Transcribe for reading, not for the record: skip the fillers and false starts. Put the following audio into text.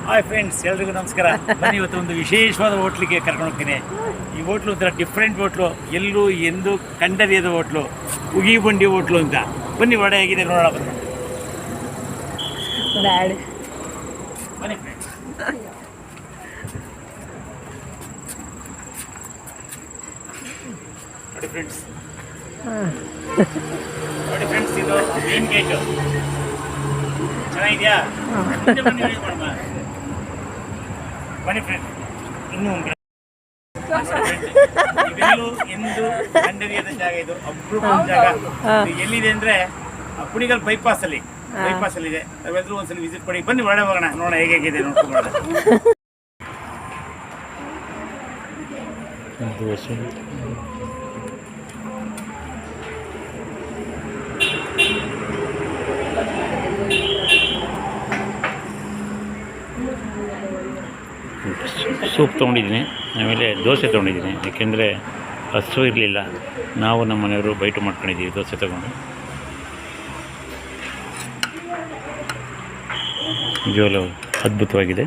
Hi friends, ಎಲ್ರಿಗೂ ನಮಸ್ಕಾರ. ಬನ್ನಿ, ಇವತ್ತು ಒಂದು ವಿಶೇಷವಾದ ಹೋಟ್ಲಿಗೆ ಕರ್ಕೊಂಡು ಹೋಗ್ತೀನಿ. ಈ ಹೋಟ್ಲು ಒಂಥರ ಡಿಫ್ರೆಂಟ್ ಹೋಟ್ಲು, ಎಲ್ಲೂ ಎಂದು ಕಂಡರಿಯದ ಹೋಟ್ಲು, ಉಗಿ ಬಂಡಿ ಹೋಟ್ಲು ಅಂತ. ಬನ್ನಿ, ಒಡೆ ಹೇಗಿದೆ ನೋಡೋಣ. ಬನ್ನಿ ಫ್ರೆಂಡ್ಸ್. ನೋಡಿ ಫ್ರೆಂಡ್ಸ್, ಇದು ಮೇನ್ ಗೇಟು. ಚೆನ್ನಾಗಿದೆಯಾ? ಬನ್ನಿ ಫ್ರೆಂಡ್, ಇನ್ನೂ ಒಂದು ಇವೆಲ್ಲೂ ಎಂದು ಕಂಡರಿಯದ ಜಾಗ. ಇದು ಅಪರೂಪದ ಜಾಗ. ಎಲ್ಲಿದೆ ಅಂದರೆ ಕುಣಿಗಲ್ ಬೈಪಾಸಲ್ಲಿ ಇದೆ. ನಾವೆಲ್ಲರೂ ಒಂದ್ಸಲ ವಿಸಿಟ್ ಕೊಡಿ. ಬನ್ನಿ, ಒಳಗೆ ಹೋಗೋಣ, ನೋಡೋಣ ಹೇಗಿದೆ ನೋಡ್ಕೊಂಡು. ಸೂಪ್ ತೊಗೊಂಡಿದ್ದೀನಿ, ಆಮೇಲೆ ದೋಸೆ ತೊಗೊಂಡಿದ್ದೀನಿ. ಯಾಕೆಂದರೆ ಹಸು ಇರಲಿಲ್ಲ, ನಾವು ನಮ್ಮ ಮನೆಯವರು ಬೈಟು ಮಾಡ್ಕೊಂಡಿದ್ದೀವಿ ದೋಸೆ ತೊಗೊಂಡು. ನಿಜವಾಗ್ಲೂ ಅದ್ಭುತವಾಗಿದೆ.